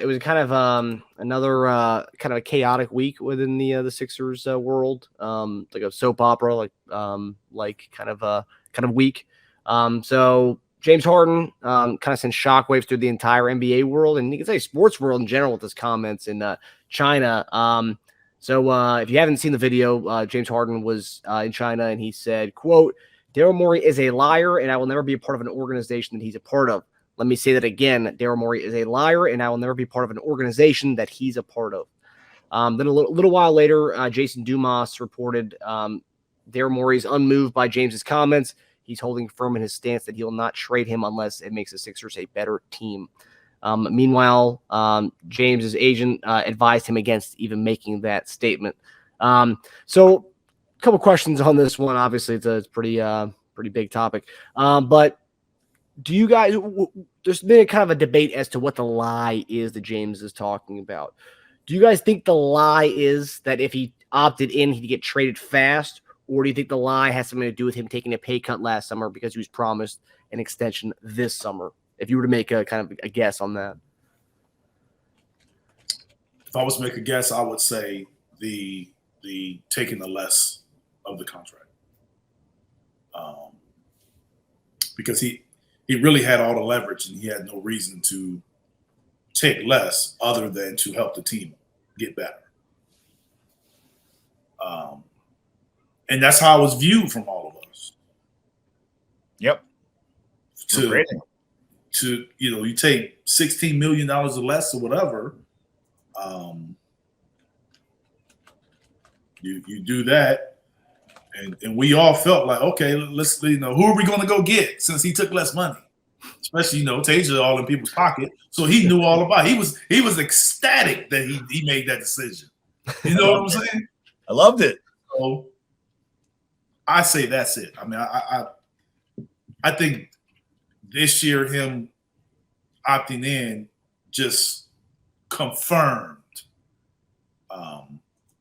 was kind of another kind of a chaotic week within the Sixers world, like a soap opera, like kind of week. So James Harden kind of sent shockwaves through the entire NBA world, and you can say sports world in general with his comments in China. So if you haven't seen the video, James Harden was in China, and he said, quote, Daryl Morey is a liar, and I will never be a part of an organization that he's a part of. Let me say that again. Daryl Morey is a liar, and I will never be part of an organization that he's a part of. Then a little while later, Jason Dumas reported Daryl Morey's unmoved by James's comments. He's holding firm in his stance that he will not trade him unless it makes the Sixers a better team. Meanwhile, James's agent advised him against even making that statement. So a couple questions on this one. Obviously, it's a pretty big topic. But do you guys – there's been kind of a debate as to what the lie is that James is talking about. Do you guys think the lie is that if he opted in, he'd get traded fast? Or do you think the lie has something to do with him taking a pay cut last summer because he was promised an extension this summer? If you were to make a kind of a guess on that. If I was to make a guess, I would say the taking the less of the contract. Because he really had all the leverage and he had no reason to take less other than to help the team get better. And that's how it was viewed from all of us. Yep. To you take $16 million or less or whatever, you do that, and we all felt like, okay, let's who are we going to go get since he took less money? Especially Teja all in people's pocket, so he knew all about it. He was ecstatic that he made that decision. You know what I'm saying? I loved it. So I say that's it. I mean, I think this year him opting in just confirmed,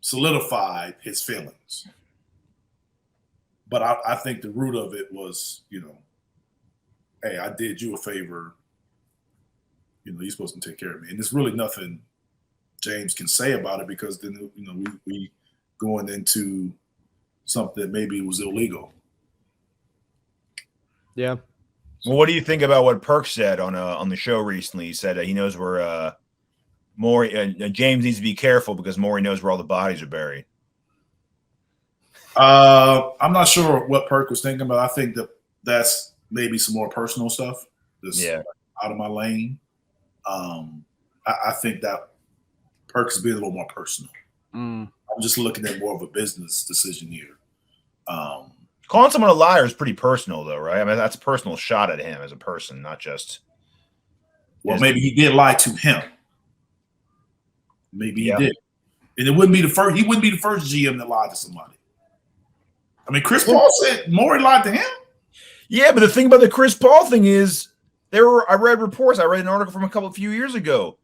solidified his feelings. But I think the root of it was, hey, I did you a favor. You're supposed to take care of me. And there's really nothing James can say about it because then, we going into something that maybe was illegal. Yeah. Well, what do you think about what Perk said on the show recently? He said he knows where Morey James needs to be careful because Morey knows where all the bodies are buried. I'm not sure what Perk was thinking, but I think that's maybe some more personal stuff. Out of my lane. I think that Perk's being a little more personal. I'm just looking at more of a business decision here. Calling someone a liar is pretty personal, though, right? I mean, that's a personal shot at him as a person, not just. Well, maybe he did lie to him. Maybe he did, and it wouldn't be the first. He wouldn't be the first GM that lied to somebody. I mean, Chris Paul said Morey lied to him. Yeah, but the thing about the Chris Paul thing is, I read reports. I read an article from a few years ago.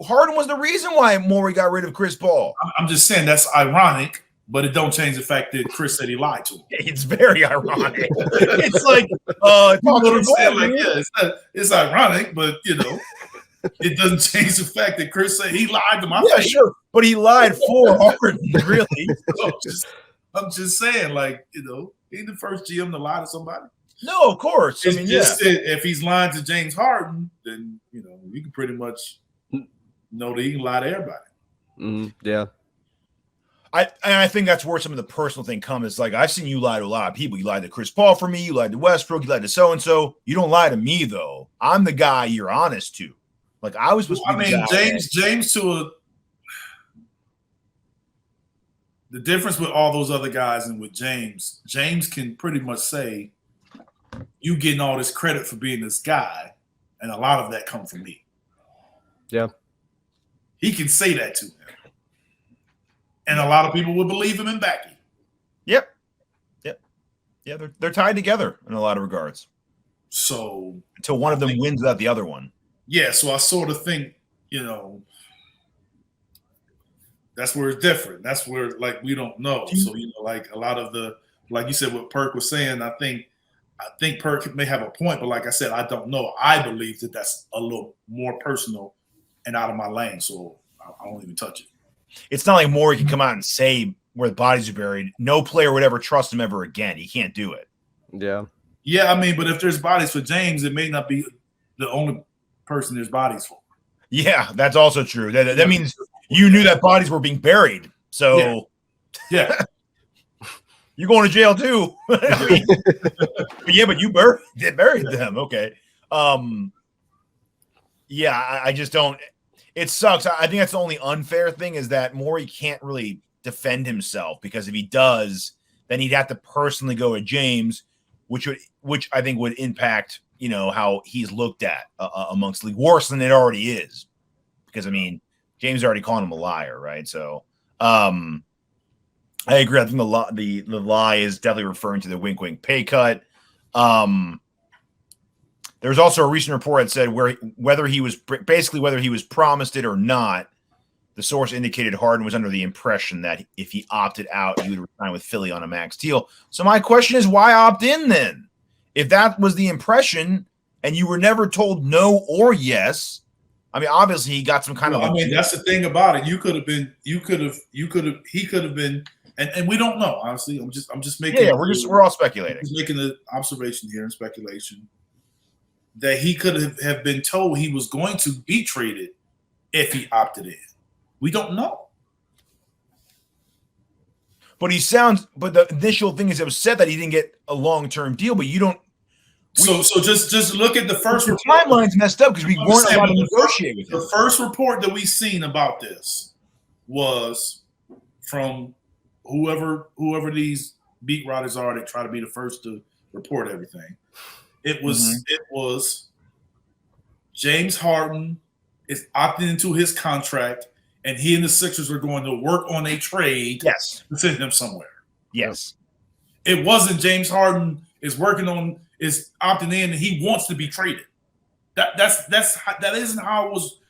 Harden was the reason why Morey got rid of Chris Paul. I'm just saying that's ironic. But it don't change the fact that Chris said he lied to him. It's very ironic. It's like, it's ironic, but it doesn't change the fact that Chris said he lied to my face. Yeah, sure, but he lied for Harden, really. So I'm just saying, he's the first GM to lie to somebody. No, of course. If he's lying to James Harden, then we can pretty much know that he can lie to everybody. Yeah. I think that's where some of the personal thing comes. It's like, I've seen you lie to a lot of people. You lied to Chris Paul for me. You lied to Westbrook. You lied to so-and-so. You don't lie to me, though. I'm the guy you're honest to. Like, I was supposed to be the guy. James the difference with all those other guys and with James can pretty much say, you getting all this credit for being this guy, and a lot of that comes from me. Yeah. He can say that to him. And a lot of people would believe him and back him. Yep. Yeah, they're tied together in a lot of regards. So until one of them wins without the other one. Yeah, so I sort of think, that's where it's different. That's where we don't know. So a lot of the, like you said, what Perk was saying, I think Perk may have a point, but like I said, I don't know. I believe that that's a little more personal and out of my lane, so I don't even touch it. It's not like Morey can come out and say where the bodies are buried. No player would ever trust him ever again. He can't do it. Yeah. Yeah, I mean, but if there's bodies for James, it may not be the only person there's bodies for. Yeah, that's also true. That means you knew that bodies were being buried. So yeah. You're going to jail too. But you buried them. Okay. Yeah, I just don't. It sucks. I think that's the only unfair thing is that Morey can't really defend himself, because if he does, then he'd have to personally go at James, which I think would impact, how he's looked at amongst the league, worse than it already is. Because I mean, James already called him a liar, right? So, I agree. I think the lie is definitely referring to the wink wink pay cut. There was also a recent report that said whether he was promised it or not, the source indicated Harden was under the impression that if he opted out, he would resign with Philly on a max deal. So my question is, why opt in then? If that was the impression and you were never told no or yes, I mean, obviously he got some kind of. I mean, that's the thing about it. He could have been, and we don't know. Honestly, I'm just making. Yeah, we're all speculating. Just making the observation here and speculation that he could have been told he was going to be traded if he opted in. We don't know. But the initial thing is it was said that he didn't get a long-term deal, but you don't. So just look at the first report. Timeline's messed up because we weren't allowed to negotiate with him. The first report that we seen about this was from whoever these beat writers are that try to be the first to report everything. It was James Harden is opting into his contract, and he and the Sixers are going to work on a trade to send him somewhere. Yes. It wasn't James Harden is opting in and he wants to be traded. That isn't how it was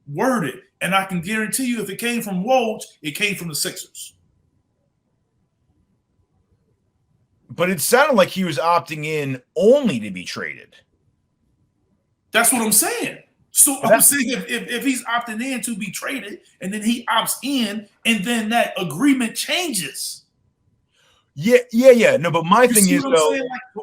worded. And I can guarantee you if it came from Woj, it came from the Sixers. But it sounded like he was opting in only to be traded. That's what I'm saying. So I'm saying if he's opting in to be traded and then he opts in and then that agreement changes. Yeah. No, but my thing is though.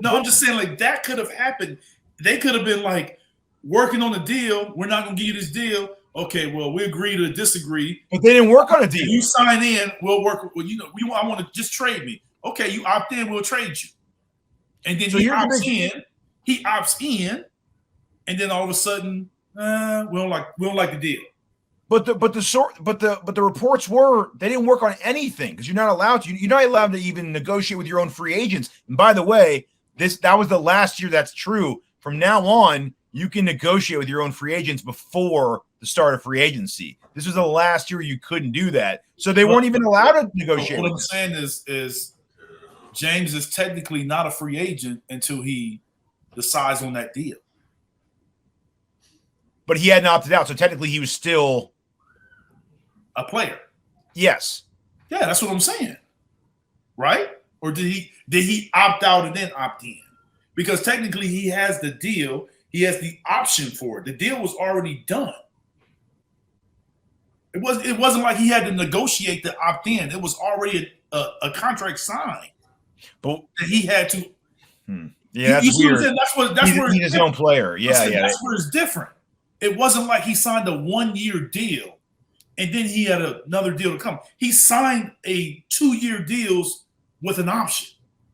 I'm just saying like that could have happened. They could have been like working on a deal. We're not going to give you this deal. Okay, well, we agree to disagree. But they didn't work on a deal. If you sign in, we'll work. Well, I want to just trade me. Okay, you opt in, we'll trade you. And then he opts in, and then all of a sudden, we don't like the deal. But the reports were they didn't work on anything because you're not allowed to even negotiate with your own free agents. And by the way, that was the last year that's true. From now on, you can negotiate with your own free agents before the start of free agency. This was the last year you couldn't do that. So they weren't even allowed to negotiate. What I'm saying is James is technically not a free agent until he decides on that deal. But he hadn't opted out, so technically he was still a player. Yes. Yeah, that's what I'm saying. Right? Or did he opt out and then opt in? Because technically he has the deal. He has the option for it. The deal was already done. It wasn't like he had to negotiate to opt in. It was already a contract signed. But he had to. Yeah, that's weird. He's his own player. Yeah. That's where it's different. It wasn't like he signed a 1-year deal and then he had another deal to come. He signed a 2-year deals with an option.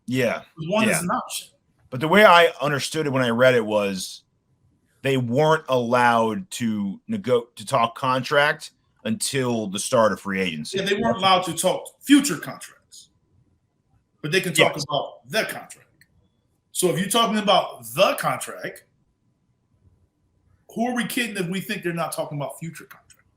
Yeah. One is an option. But the way I understood it when I read it was they weren't allowed to talk contract until the start of free agency. Yeah, they weren't allowed to talk future contracts. But they can talk about the contract. So if you're talking about the contract, who are we kidding if we think they're not talking about future contract?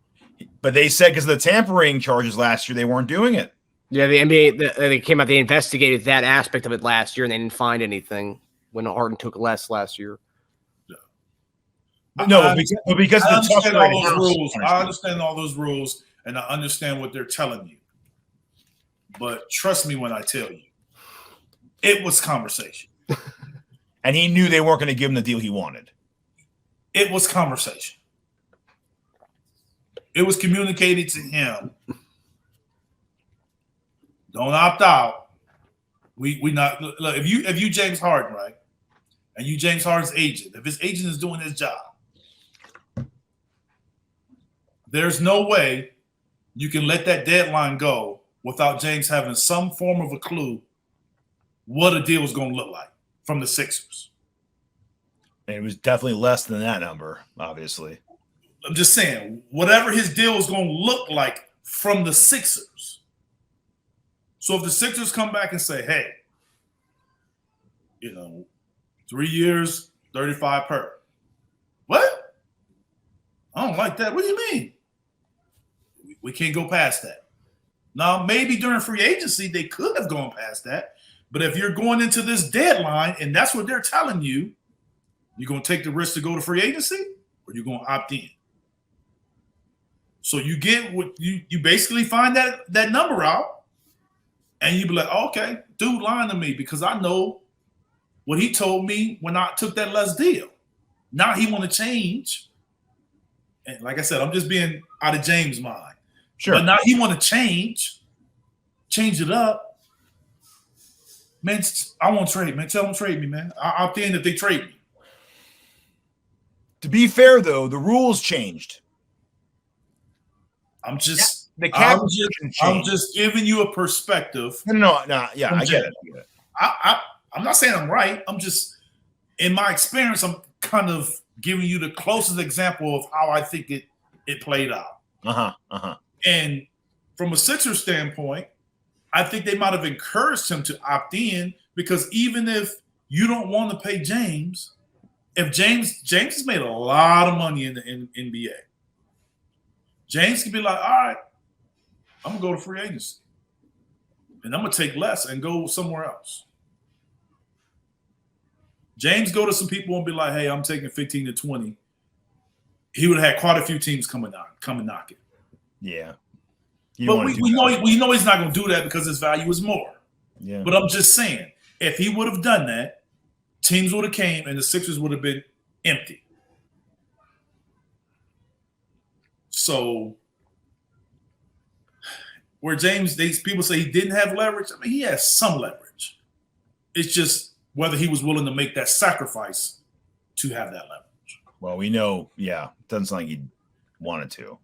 But they said because of the tampering charges last year, they weren't doing it. Yeah, the NBA, they came out, they investigated that aspect of it last year, and they didn't find anything when Harden took less last year. Yeah. No, but because I of the understand all those rules. I understand all those rules, and I understand what they're telling you. But trust me when I tell you, it was conversation. And he knew they weren't going to give him the deal he wanted. It was conversation. it was communicated to him, don't opt out. We not look, if you James Harden, right? And you James Harden's agent, if his agent is doing his job, there's no way you can let that deadline go without James having some form of a clue what a deal is going to look like from the Sixers. And it was definitely less than that number, obviously. I'm just saying, whatever his deal is going to look like from the Sixers. So if the Sixers come back and say, hey, 3 years, 35 per. What? I don't like that. What do you mean? We can't go past that. Now, maybe during free agency, they could have gone past that. But if you're going into this deadline and that's what they're telling you, you're going to take the risk to go to free agency or you're going to opt in. So you get what you basically find that number out and you be like, oh, okay, dude lying to me because I know what he told me when I took that less deal. Now he want to change. And like I said, I'm just being out of James' mind. Sure. But now he want to change it up. Man, I won't trade, man. Tell them to trade me, man. I'll opt in if they trade me. To be fair, though, the rules changed. I'm just giving you a perspective. No. Yeah, I get it. I'm not saying I'm right. I'm just, in my experience, I'm kind of giving you the closest example of how I think it played out. And from a Sixers standpoint, I think they might have encouraged him to opt in because even if you don't want to pay James, if James has made a lot of money in the NBA, James can be like, all right, I'm going to go to free agency. And I'm going to take less and go somewhere else. James go to some people and be like, hey, I'm taking 15 to 20. He would have had quite a few teams come and knock it. Yeah. But we know he's not going to do that because his value is more. Yeah. But I'm just saying, if he would have done that, teams would have came and the Sixers would have been empty. So where people say he didn't have leverage, I mean, he has some leverage. It's just whether he was willing to make that sacrifice to have that leverage. Well, we know, yeah, it doesn't sound like he wanted to.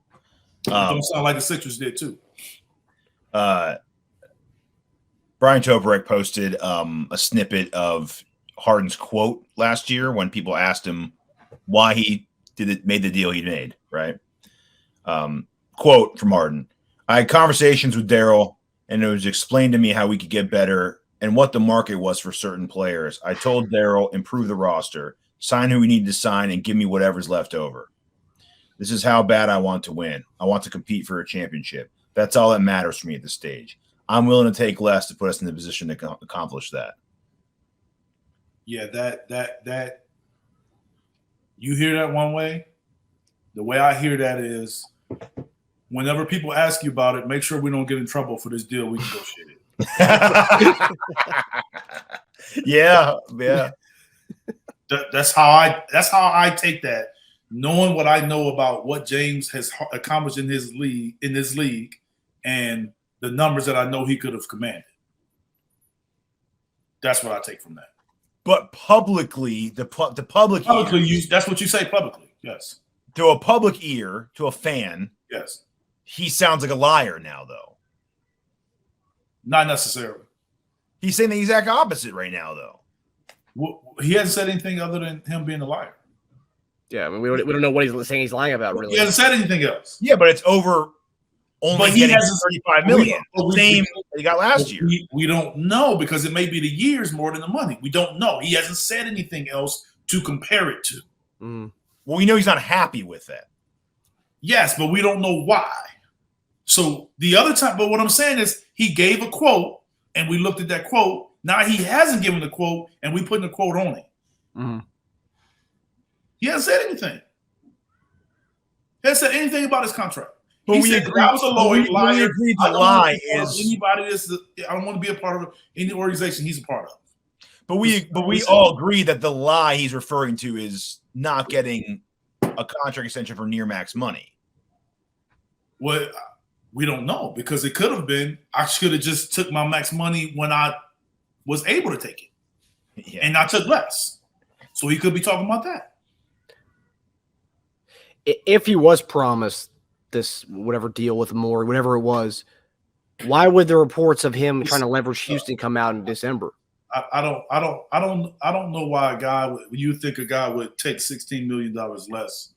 Don't sound like the Sixers did too. Brian Toporek posted a snippet of Harden's quote last year when people asked him why he made the deal he made, right? Quote from Harden: I had conversations with Daryl, and it was explained to me how we could get better and what the market was for certain players. I told Daryl, improve the roster, sign who we need to sign, and give me whatever's left over. This is how bad I want to win. I want to compete for a championship. That's all that matters for me at this stage. I'm willing to take less to put us in the position to accomplish that. Yeah, that you hear that one way. The way I hear that is whenever people ask you about it, make sure we don't get in trouble for this deal. We negotiate it. Yeah. That's how I take that. Knowing what I know about what James has accomplished in this league, and the numbers that I know he could have commanded. That's what I take from that. But publicly, the public publicly, that's what you say publicly. Yes. To a public ear, to a fan, yes, he sounds like a liar now, though. Not necessarily. He's saying the exact opposite right now, though. Well, he hasn't said anything other than him being a liar. Yeah, I mean, we don't know what he's saying he's lying about, really. He hasn't said anything else. Yeah, but it's over only getting $35 million. Same he got last year. We don't know because it may be the years more than the money. We don't know. He hasn't said anything else to compare it to. Mm. Well, we know he's not happy with that. Yes, but we don't know why. So the other time, but what I'm saying is he gave a quote and we looked at that quote. Now he hasn't given the quote and we put a quote on it. Mm-hmm. He hasn't said anything. He hasn't said anything about his contract. But he we said, agree. I was a liar. We agreed to lie is anybody I don't want to be a part of any organization he's a part of. But we all agree that the lie he's referring to is not getting a contract extension for near max money. Well, we don't know because it could have been I should have just took my max money when I was able to take it, and I took less. So he could be talking about that. If he was promised this whatever deal with Morey, whatever it was, why would the reports of him trying to leverage Houston come out in December? I don't know why a guy would, you think a guy would take $16 million less.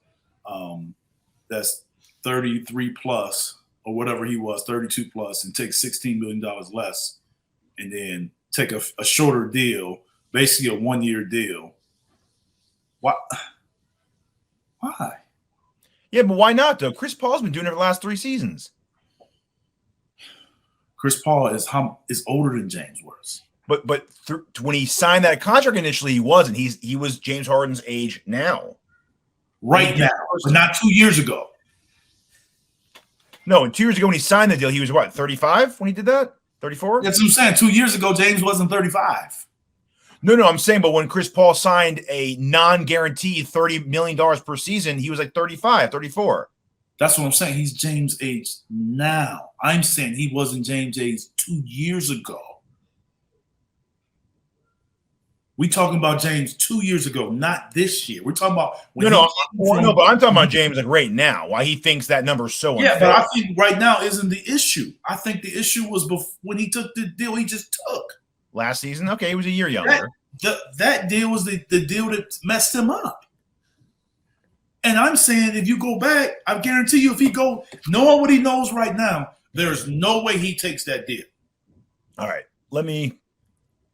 That's 33 plus or whatever he was, 32 plus, and take $16 million less, and then take a shorter deal, basically a 1-year deal. Why? Why? Yeah, but why not though? Chris Paul's been doing it for the last 3 seasons. Chris Paul is older than James was. But when he signed that contract initially, he wasn't. He was James Harden's age now. Right now, but not 2 years ago. No, 2 years ago when he signed the deal, he was what, 35 when he did that? 34? That's what I'm saying. 2 years ago, James wasn't 35. No, I'm saying, but when Chris Paul signed a non-guaranteed $30 million per season, he was like 35, 34. That's what I'm saying. He's James' age now. I'm saying he wasn't James' age 2 years ago. We talking about James 2 years ago, not this year. We're talking about but I'm talking about James like right now. Why he thinks that number is so unfair. Yeah, but I think right now isn't the issue. I think the issue was when he took the deal he just took last season. Okay, he was a year younger. That deal was the deal that messed him up. And I'm saying if you go back, I guarantee you, if he go knowing what he knows right now, there's no way he takes that deal. All right,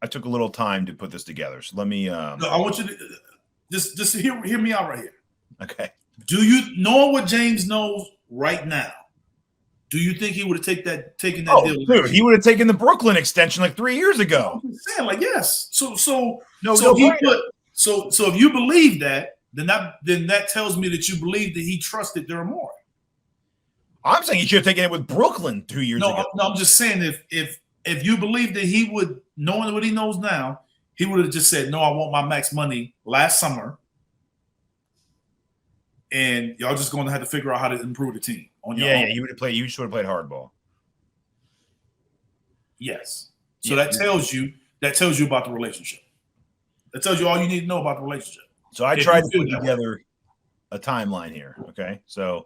I took a little time to put this together, so let me. No, I want you to just hear me out right here. Okay. Do you know what James knows right now? Do you think he would have taken that deal? Dude, he would have taken the Brooklyn extension like 3 years ago. I'm saying, like, yes. So if you Bleav that, then that tells me that you Bleav that he trusted Daryl Morey. I'm saying he should have taken it with Brooklyn 2 years ago. No, I'm just saying if you Bleav that he would, knowing what he knows now, he would have just said, no, I want my max money last summer. And y'all just going to have to figure out how to improve the team on your own. Yeah, you would have played. You should have played hardball. Yes. So that tells you about the relationship. That tells you all you need to know about the relationship. So I tried to put together a timeline here. Okay, so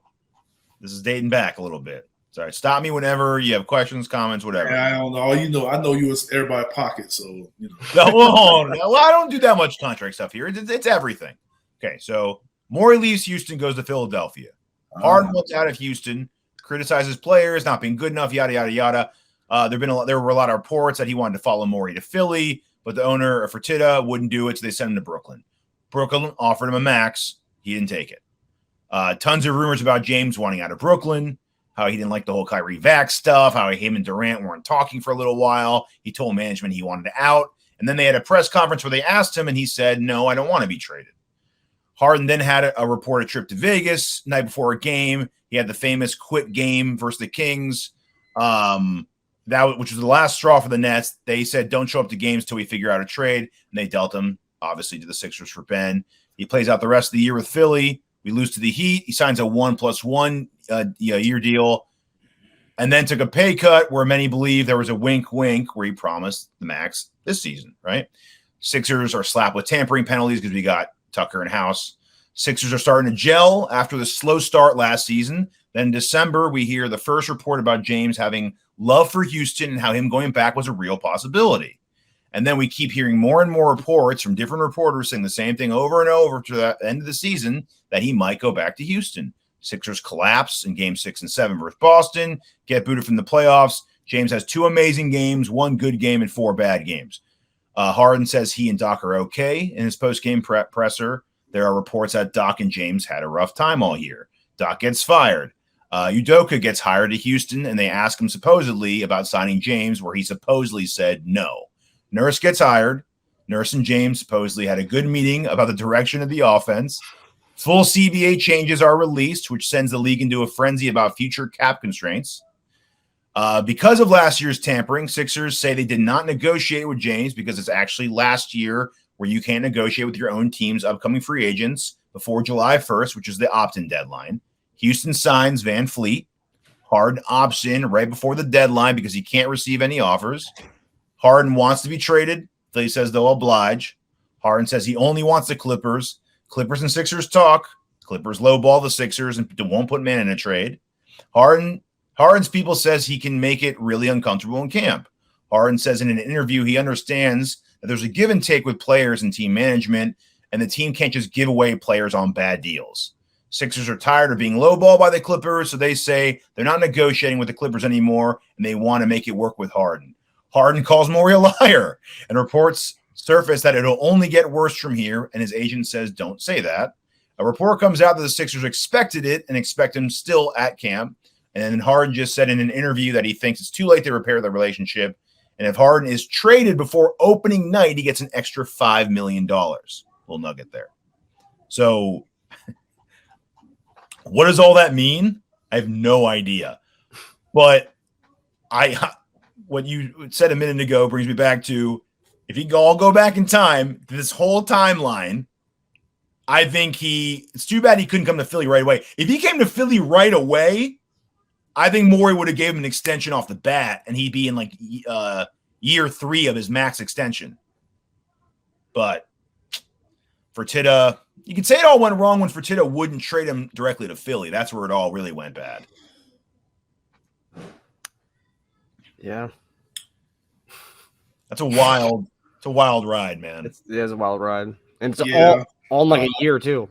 this is dating back a little bit. Sorry, stop me whenever you have questions, comments, whatever. I don't know. I know you was everybody pocket, so you know. Well, I don't do that much contract stuff here. It's everything. Okay, so Morey leaves Houston, goes to Philadelphia. Harden wants out of Houston, criticizes players not being good enough, yada yada yada. There were a lot of reports that he wanted to follow Morey to Philly, but the owner for Teja wouldn't do it, so they sent him to Brooklyn. Brooklyn offered him a max. He didn't take it. Tons of rumors about James wanting out of Brooklyn, how he didn't like the whole Kyrie Vax stuff, how him and Durant weren't talking for a little while. He told management he wanted out. And then they had a press conference where they asked him, and he said, no, I don't want to be traded. Harden then had a reported trip to Vegas night before a game. He had the famous quit game versus the Kings, which was the last straw for the Nets. They said, don't show up to games till we figure out a trade. And they dealt him, obviously, to the Sixers for Ben. He plays out the rest of the year with Philly. We lose to the Heat. He signs a 1+1 year deal and then took a pay cut where many believe there was a wink where he promised the max this season, right? Sixers are slapped with tampering penalties because we got Tucker and House. Sixers are starting to gel after the slow start last season. Then in December, we hear the first report about James having love for Houston and how him going back was a real possibility. And then we keep hearing more and more reports from different reporters saying the same thing over and over to the end of the season, that he might go back to Houston. Sixers collapse in game 6 and 7 versus Boston, get booted from the playoffs. James has 2 amazing games, 1 good game, and 4 bad games. Harden says he and Doc are okay in his post-game presser. There are reports that Doc and James had a rough time all year. Doc gets fired. Udoka gets hired to Houston, and they ask him supposedly about signing James, where he supposedly said no. Nurse gets hired. Nurse and James supposedly had a good meeting about the direction of the offense. Full CBA changes are released, which sends the league into a frenzy about future cap constraints. Because of last year's tampering, Sixers say they did not negotiate with James because it's actually last year where you can't negotiate with your own team's upcoming free agents before July 1st, which is the opt-in deadline. Houston signs Van Fleet. Harden opts in right before the deadline because he can't receive any offers. Harden wants to be traded. He says they'll oblige. Harden says he only wants the Clippers. Clippers and Sixers talk. Clippers lowball the Sixers and won't put man in a trade. Harden's people says he can make it really uncomfortable in camp. Harden says in an interview he understands that there's a give and take with players and team management, and the team can't just give away players on bad deals. Sixers are tired of being lowballed by the Clippers, so they say they're not negotiating with the Clippers anymore, and they want to make it work with Harden. Harden calls Morey a liar, and reports surface that it'll only get worse from here, and his agent says don't say that. A report comes out that the Sixers expected it and expect him still at camp, and then Harden just said in an interview that he thinks it's too late to repair the relationship, and if Harden is traded before opening night, he gets an extra $5 million. Little nugget there. So what does all that mean? I have no idea. But what you said a minute ago brings me back to, if you all go back in time, this whole timeline, I think it's too bad he couldn't come to Philly right away. If he came to Philly right away, I think Morey would have gave him an extension off the bat, and he'd be in like year 3 of his max extension. But Fertitta, you could say it all went wrong when Fertitta wouldn't trade him directly to Philly. That's where it all really went bad. Yeah. It's a wild ride, man. It is a wild ride. And it's Yeah. all in like a year, too.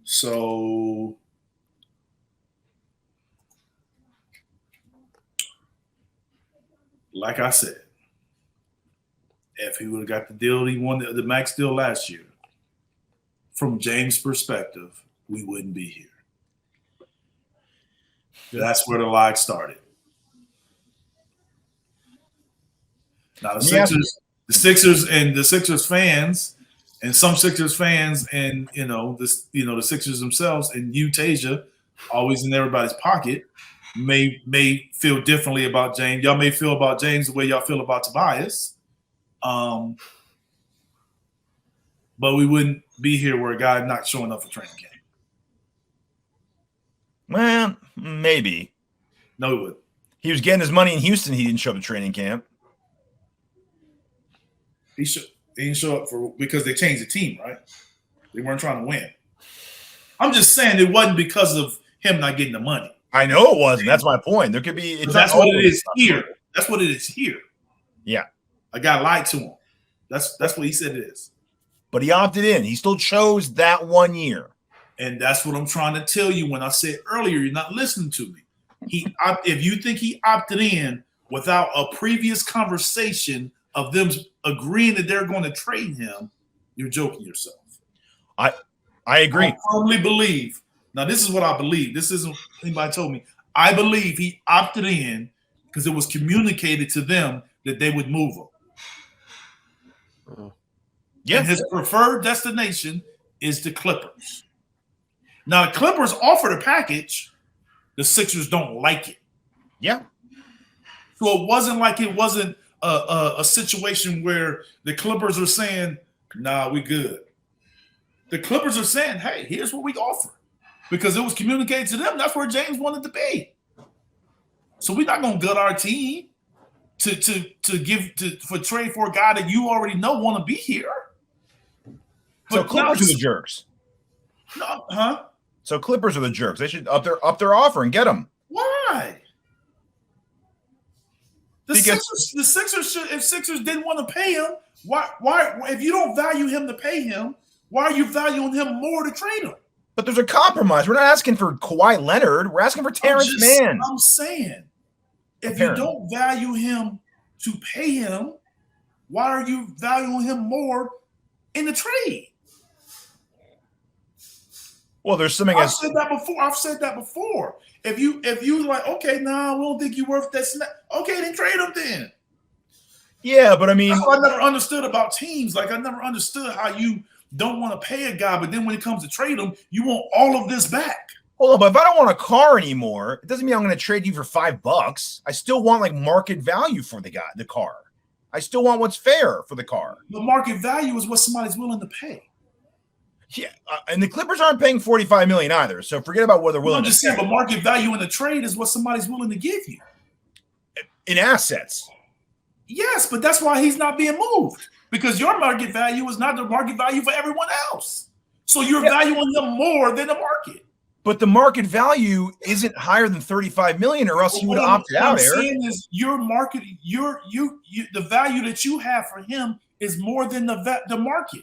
So like I said, if he would have got the deal he wanted, the max deal last year, from James' perspective, we wouldn't be here. That's where the lie started. Now the Sixers fans, and some Sixers fans, and the Sixers themselves, and you, Teja, always in everybody's pocket, may feel differently about James. Y'all may feel about James the way y'all feel about Tobias. But we wouldn't be here where a guy not showing up for training camp. Well, maybe. No, he wouldn't. He was getting his money in Houston. He didn't show up to training camp. He didn't show up because they changed the team, right? They weren't trying to win. I'm just saying it wasn't because of him not getting the money. I know it wasn't. That's my point. There could be. That's what it is here. That's what it is here. Yeah. A guy lied to him. That's what he said it is. But he opted in. He still chose that 1 year. And that's what I'm trying to tell you when I said earlier, you're not listening to me. If you think he opted in without a previous conversation of them agreeing that they're going to trade him, you're joking yourself. I agree. I firmly believe. Now, this is what I believe. This isn't anybody told me. I believe he opted in because it was communicated to them that they would move him. Yeah. And his preferred destination is the Clippers. Now, the Clippers offered a package. The Sixers don't like it. Yeah. So it wasn't like it wasn't a situation where the Clippers are saying, nah, we good. The Clippers are saying, hey, here's what we offer. Because it was communicated to them. That's where James wanted to be. So we're not going to gut our team to trade for a guy that you already know want to be here. So Clippers are the jerks. No, huh? So Clippers are the jerks. They should up their offer and get them. Why? The Sixers should, if Sixers didn't want to pay him, why if you don't value him to pay him, why are you valuing him more to trade him? But there's a compromise. We're not asking for Kawhi Leonard. We're asking for Terrence Mann. I'm saying, if you don't value him to pay him, why are you valuing him more in the trade? Well, there's something. I've said that before. If you like, okay, nah, we don't think you're worth that. Okay, then trade him then. Yeah, but I mean, that's what I never understood about teams. Like I never understood how you don't want to pay a guy, but then when it comes to trade him, you want all of this back. Hold on, but if I don't want a car anymore, it doesn't mean I'm going to trade you for $5. I still want like market value for the car. I still want what's fair for the car. The market value is what somebody's willing to pay. Yeah, and the Clippers aren't paying $45 million either. So forget about what they're willing I'm just to saying, pay. but market value in a trade is what somebody's willing to give you. In assets. Yes, but that's why he's not being moved, because your market value is not the market value for everyone else. So you're valuing them more than the market. But the market value isn't higher than $35 million, or else he would have opted out. What I'm saying is, your market, the value that you have for him is more than the market.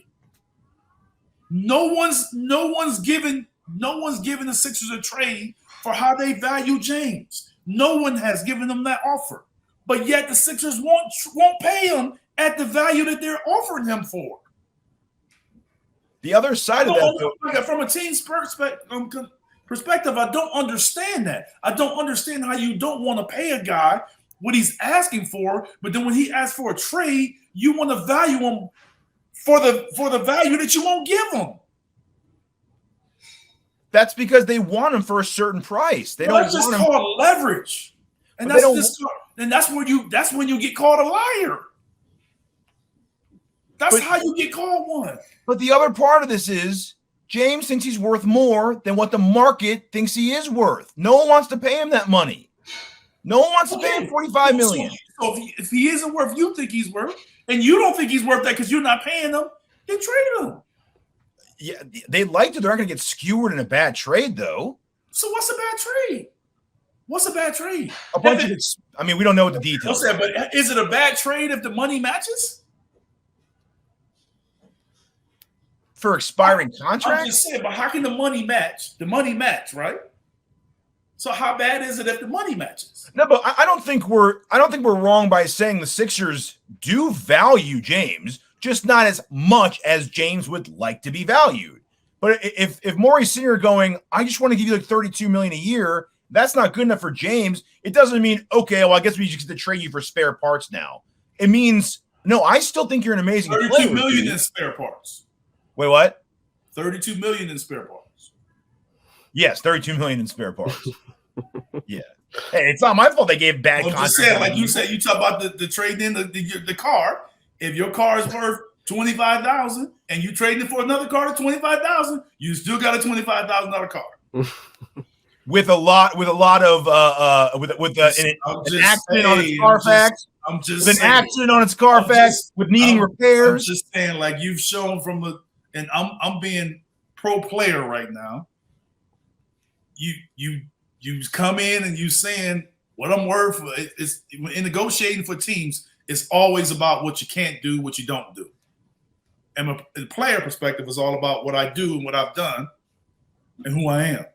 No one's given the Sixers a trade for how they value James. No one has given them that offer, but yet the Sixers won't pay him at the value that they're offering him for. The other side of that, though, from a team's perspective, I don't understand that. I don't understand how you don't want to pay a guy what he's asking for, but then when he asks for a trade, you want to value him for the value that you won't give him. That's because they want him for a certain price. They don't. That's just called leverage, and that's when you get called a liar. That's how you get called one. But the other part of this is James thinks he's worth more than what the market thinks he is worth. No one wants to pay him that money. No one wants to pay him $45 million. So if he isn't worth you think he's worth, and you don't think he's worth that because you're not paying him, then trade him. Yeah, they like to. They're not going to get skewered in a bad trade, though. So what's a bad trade? What's a bad trade? A bunch of it's. I mean, we don't know what the details are. But is it a bad trade if the money matches? For expiring contracts? I'm just saying, but how can the money match? The money match, right? So how bad is it if the money matches? No, but I don't think we're wrong by saying the Sixers do value James, just not as much as James would like to be valued. But if Morey's sitting here going, I just want to give you like $32 million a year, that's not good enough for James. It doesn't mean, okay, well, I guess we just get to trade you for spare parts now. It means, no, I still think you're an amazing player. $32 million in spare parts. Wait, what? $32 million in spare parts. Yes, $32 million in spare parts. Yeah. Hey, it's not my fault they gave bad contracts. I'm just saying, like you said, you talk about the trade in the car. If your car is worth $25,000 and you trade it for another car to $25,000, you still got a $25,000 car. With an accident on its Carfax. I'm just with an accident on its Carfax with needing repairs. I'm just saying, like you've shown and I'm being pro player right now. You come in and you saying what I'm worth. Is in negotiating for teams, it's always about what you can't do, what you don't do. And the player perspective is all about what I do and what I've done and who I am.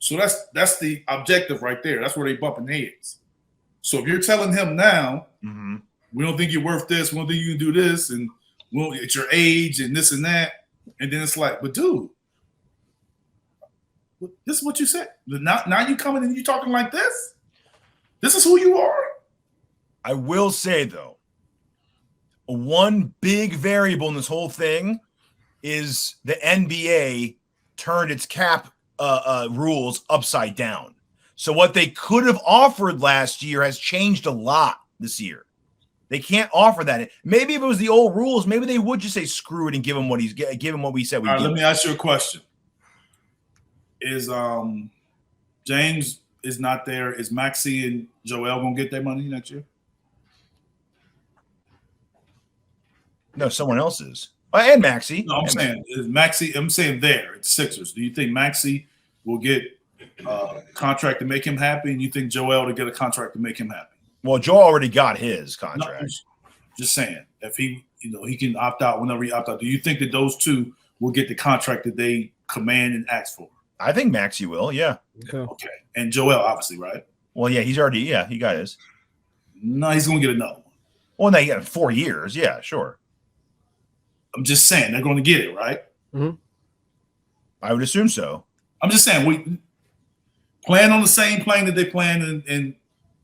So that's the objective right there. That's where they bumping heads. So if you're telling him now, we don't think you're worth this, we don't think you can do this, and it's your age and this and that, and then it's like, but dude, this is what you said. Now you coming and you talking like this? This is who you are? I will say, though, one big variable in this whole thing is the NBA turned its cap rules upside down. So what they could have offered last year has changed a lot this year. They can't offer that. Maybe if it was the old rules, maybe they would just say screw it and give him what we said. All right, let me ask you a question. Is James is not there? Is Maxey and Joel gonna get their money next year? No, someone else is. And Maxey. No, I'm saying is Maxey. I'm saying there. It's Sixers. Do you think Maxey will get a contract to make him happy, and you think Joel to get a contract to make him happy? Well, Joel already got his contract. No, just saying, if he can opt out whenever he opt out. Do you think that those two will get the contract that they command and ask for? I think Maxey will. Yeah. Okay. And Joel, obviously, right? Well, yeah, he got his. No, he's going to get another one. Well, they got 4 years. Yeah, sure. I'm just saying they're going to get it, right? Mm-hmm. I would assume so. I'm just saying we plan on the same plane that they planned in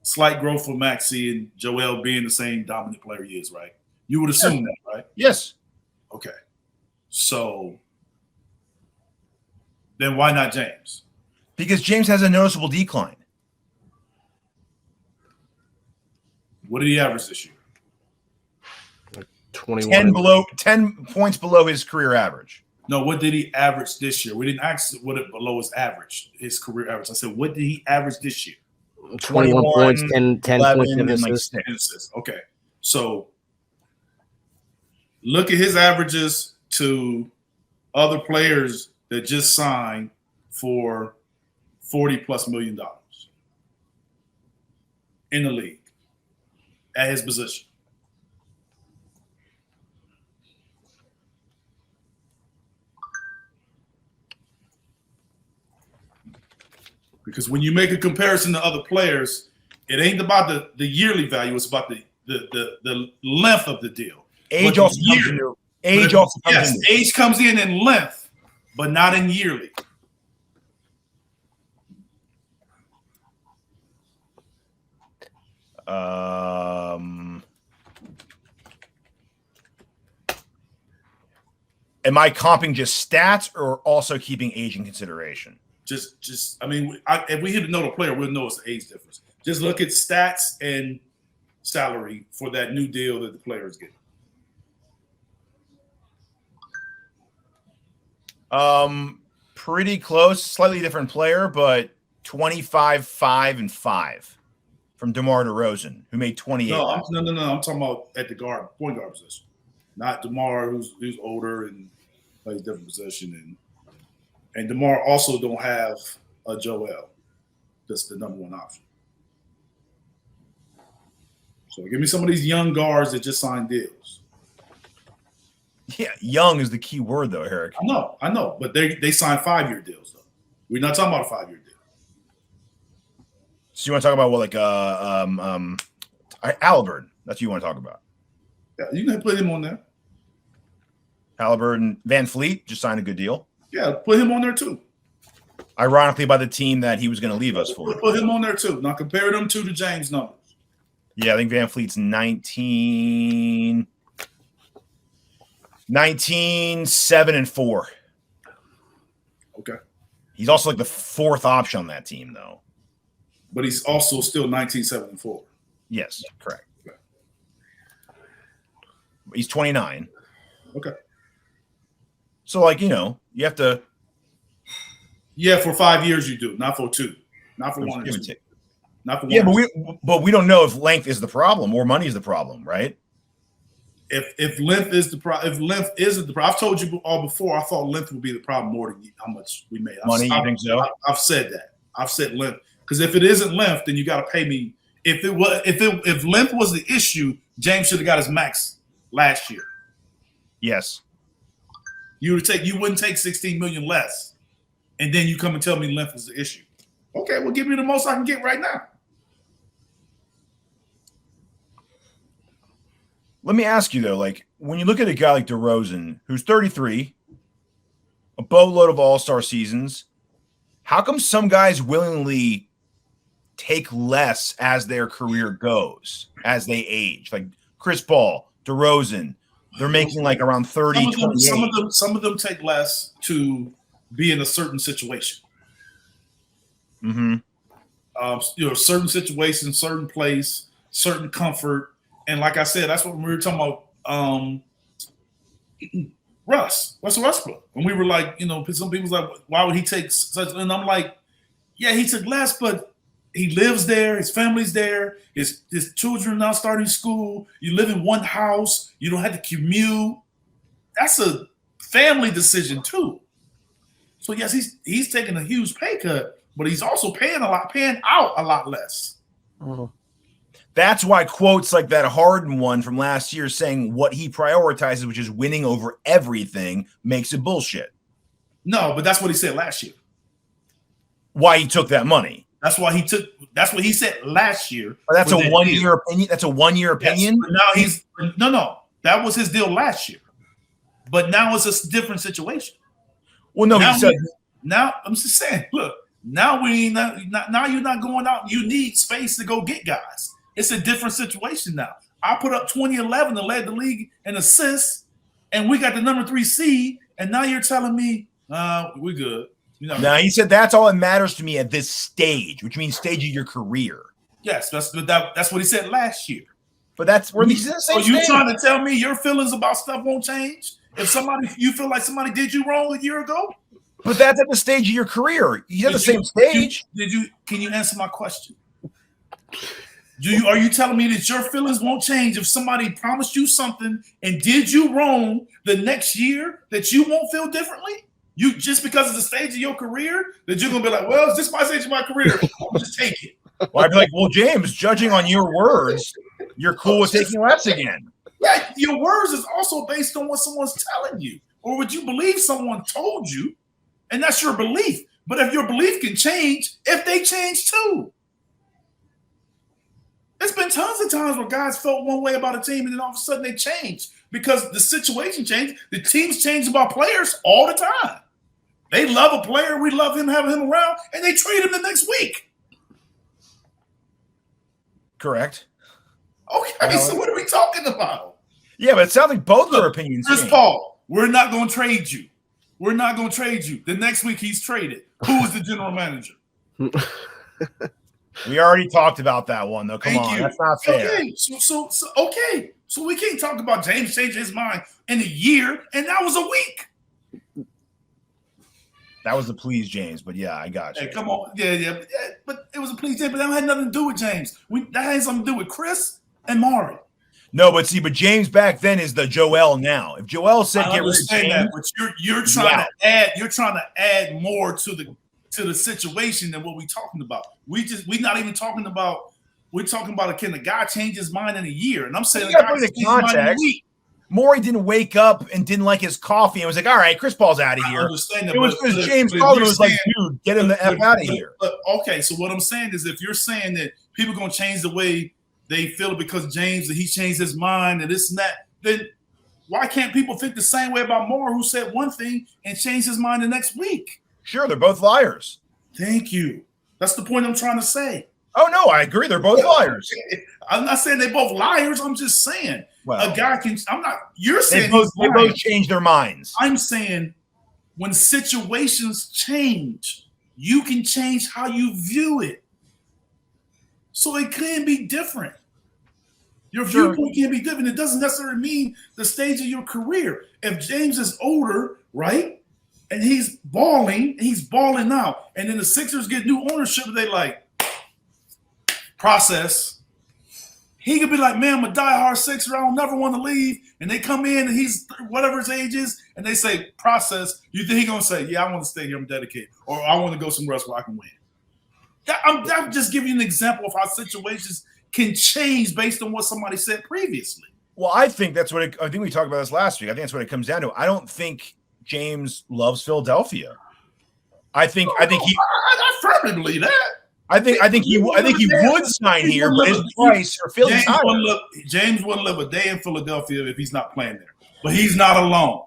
slight growth for Maxey and Joel being the same dominant player he is, right? You would assume that, right? Yes. Okay. So then why not James? Because James has a noticeable decline. What did he average this year? 21. 10 points below his career average. No, what did he average this year? We didn't ask what it below his average, his career average. I said, what did he average this year? 21 points, 10 points, 7 and like assists. 6. Assists. Okay. So look at his averages to other players that just signed for $40+ million in the league at his position. Because when you make a comparison to other players, it ain't about the yearly value, it's about the length of the deal. Age also comes into Yes, age comes in length, but not in yearly. Am I comping just stats or also keeping age in consideration? Just I mean, if we hit to know the player, we'll know it's the age difference. Just look at stats and salary for that new deal that the player is getting. Pretty close, slightly different player, but 25, 5, and 5 from DeMar DeRozan, who made 28. No. I'm talking about at the point guard position, not DeMar, who's older and plays different position, and DeMar also don't have a Joel. That's the number one option. So give me some of these young guards that just signed deals. Yeah, young is the key word, though, Eric. I know, but they signed 5-year deals, though. We're not talking about a 5-year deal. So you want to talk about what, like Halliburton? That's what you want to talk about. Yeah, you can put him on there. Halliburton, Van Fleet just signed a good deal. Yeah, put him on there too. Ironically, by the team that he was going to leave us for. Put him on there too. Now compare them to the James numbers. Yeah, I think Van Fleet's 19, 7, and 4. Okay. He's also like the 4th option on that team, though. But he's also still 19, 7, and 4. Yes, correct. Okay. He's 29. Okay. So, like, you have to. Yeah, for 5 years you do, not for 2, not for 1 or 2. Not for 1. Yeah, but we don't know if length is the problem or money is the problem, right? If length is the problem, I've told you all before. I thought length would be the problem more than how much we made. Money, you think so? I've said that. I've said length because if it isn't length, then you got to pay me. If length was the issue, James should have got his max last year. Yes. You wouldn't take $16 million less, and then you come and tell me length is the issue. Okay, well, give me the most I can get right now. Let me ask you, though, like, when you look at a guy like DeRozan, who's 33, a boatload of all-star seasons, how come some guys willingly take less as their career goes, as they age? Like Chris Paul, DeRozan, they're making like around 30, 28. Some of them take less to be in a certain situation. Mm-hmm. Certain situation, certain place, certain comfort. And like I said, that's what we were talking about. Russell Westbrook. When we were like, some people's like, why would he take such? And I'm like, yeah, he took less, but he lives there. His family's there. His children are now starting school. You live in one house. You don't have to commute. That's a family decision too. So yes, he's taking a huge pay cut, but he's also paying out a lot less. Oh. That's why quotes like that Harden one from last year saying what he prioritizes, which is winning over everything, makes it bullshit. No, but that's what he said last year. Why he took that money. That's what he said last year. Oh, that's a 1 year opinion. That's a 1 year opinion. Yes, but now no. That was his deal last year. But now it's a different situation. Well, no, now I'm just saying, look, now now you're not going out. You need space to go get guys. It's a different situation now. I put up 2011 and led the league in assists, and we got the number 3 seed, and now you're telling me we're good. Now he said that's all that matters to me at this stage, which means stage of your career. Yes, that's what he said last year. But that's where he's So you trying to tell me your feelings about stuff won't change? If you feel like somebody did you wrong a year ago? But that's at the stage of your career. You're at the same stage. Can you answer my question? Are you telling me that your feelings won't change if somebody promised you something and did you wrong the next year, that you won't feel differently? You just because it's the stage of your career that you're gonna be like, well, it's just my stage of my career. I'll just take it. Well, I'd be like, well, James, judging on your words, you're cool with taking less again. Yeah, your words is also based on what someone's telling you, or would you believe someone told you, and that's your belief. But if your belief can change, if they change too. There's been tons of times where guys felt one way about a team and then all of a sudden they changed because the situation changed. The teams change about players all the time. They love a player. We love him, having him around, and they trade him the next week. Correct. Okay, so what are we talking about? Yeah, but it sounds like both their opinions. Chris Paul, we're not going to trade you. We're not going to trade you. The next week he's traded. Who is the general manager? We already talked about that one, though. Come on, that's not fair. Okay, so we can't talk about James changing his mind in a year, and that was a week. That was the please James, but yeah, I got you. Hey, come on, yeah, but it was a please James, but that had nothing to do with James. That had something to do with Chris and Maury. No, but James back then is the Joel now. If Joel said get rid of James, that, but you're trying to add more to the situation than what we're talking about. We're not even talking about. We're talking about can the guy change his mind in a year? And I'm saying the guy changed his mind in a week. Morey didn't wake up and didn't like his coffee and was like, all right, Chris Paul's out of here. I understand that, it was because James Harden was like, dude, get him the F out of here. Okay, so what I'm saying is if you're saying that people are going to change the way they feel because James, that he changed his mind and this and that, then why can't people think the same way about Morey, who said one thing and changed his mind the next week? Sure, they're both liars. Thank you. That's the point I'm trying to say. Oh, no, I agree. They're both liars. I'm not saying they're both liars. I'm just saying a guy can – I'm not – you're saying they both change their minds. I'm saying when situations change, you can change how you view it. So it can be different. Your viewpoint can be different. It doesn't necessarily mean the stage of your career. If James is older, right, and he's balling now, and then the Sixers get new ownership, they like process. He could be like, man, I'm a diehard Sixer. I don't never want to leave. And they come in and he's whatever his age is, and they say process. You think he's going to say, yeah, I want to stay here. I'm dedicated. Or I want to go somewhere else where I can win. I'm just giving you an example of how situations can change based on what somebody said previously. Well, I think that's what I think we talked about this last week. I think that's what it comes down to. I don't think James loves Philadelphia. I think he. I firmly believe that. I think he would sign here, but his price for Philly. James wouldn't live a day in Philadelphia if he's not playing there. But he's not alone.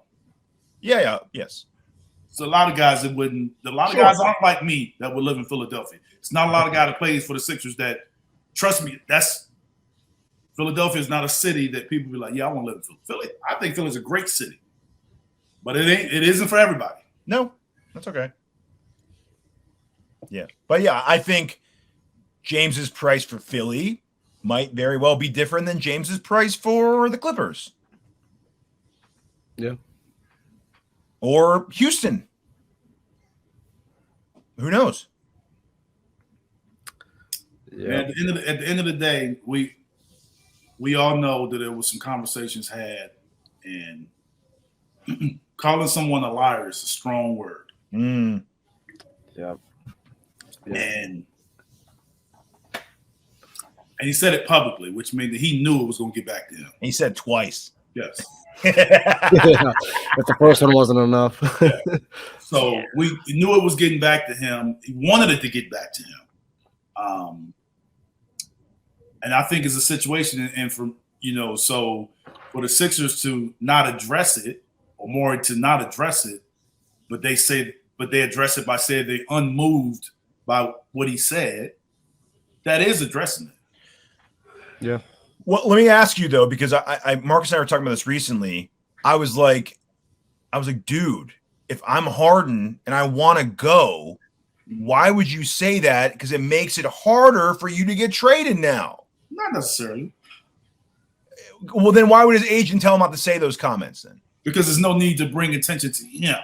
Yes. So a lot of guys that wouldn't. A lot of guys aren't like me that would live in Philadelphia. It's not a lot of guys that plays for the Sixers that, trust me, Philadelphia is not a city that people be like, yeah, I want to live in Philly. I think Philly's a great city, but it isn't for everybody. No, that's okay. Yeah, but yeah, I think James's price for Philly might very well be different than James's price for the Clippers. Yeah. Or Houston. Who knows? Yeah. At the end of the day, we all know that there was some conversations had, and calling someone a liar is a strong word. Yeah. And he said it publicly, which means that he knew it was going to get back to him. He said twice. Yes. But the first one wasn't enough. So we knew it was getting back to him. He wanted it to get back to him. And I think it's a situation, and so for the Sixers to not address it, or more to not address it, but they address it by saying they're unmoved by what he said, that is addressing it. Yeah. Well, let me ask you though, because Marcus and I were talking about this recently. I was like, dude, if I'm Harden and I want to go, why would you say that? Because it makes it harder for you to get traded now. Not necessarily. Well, then why would his agent tell him not to say those comments then? because there's no need to bring attention to him.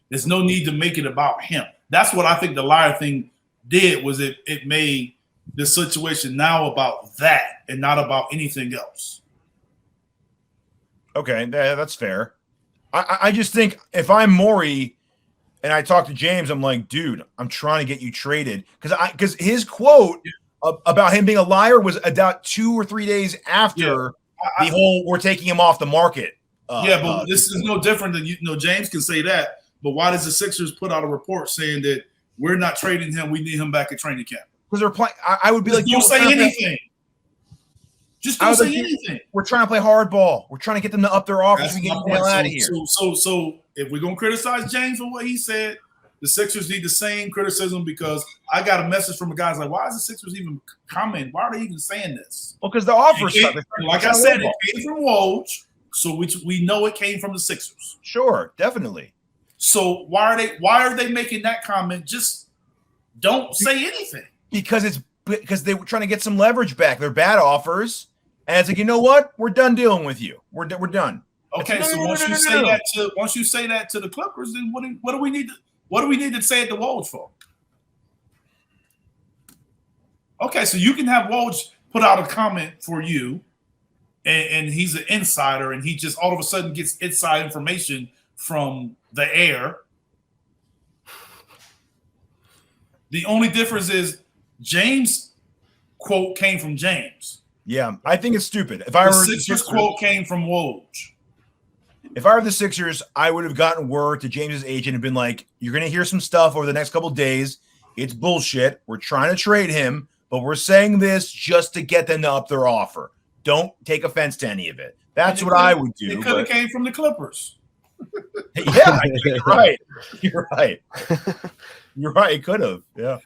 There's no need to make it about him. That's what I think the liar thing did, was it made the situation now about that and not about anything else. Okay, that's fair. I just think if I'm Morey and I talk to James, I'm like, dude, I'm trying to get you traded, because his quote about him being a liar was about 2 or 3 days after the whole "we're taking him off the market." But this is no different than James can say that, but why does the Sixers put out a report saying that we're not trading him? We need him back at training camp. Because they're playing. I would be just like, don't say anything. Just don't say anything. We're trying to play hardball. We're trying to get them to up their offers. We get the hell out of here. So if we're gonna criticize James for what he said, the Sixers need the same criticism, because I got a message from a guy like, why is the Sixers even commenting? Why are they even saying this? Well, because the offer stuff. Like I said, it came from Woj, so we know it came from the Sixers. Sure, definitely. So why are they making that comment? Just don't say anything. Because they were trying to get some leverage back. They're bad offers, and it's like, you know what? We're done dealing with you. We're done. Okay, so once you say that to the Clippers, then what do we need to say it to Woj for? Okay, so you can have Woj put out a comment for you, and he's an insider, and he just all of a sudden gets inside information from the air. The only difference is James' quote came from James. Yeah, I think it's stupid. If the Sixers quote came from Woj. If I were the Sixers, I would have gotten word to James's agent and been like, you're going to hear some stuff over the next couple of days. It's bullshit. We're trying to trade him, but we're saying this just to get them to up their offer. Don't take offense to any of it. That's what I would do. It could have came from the Clippers. Yeah, you're right. You're right. You're right. It could have. Yeah.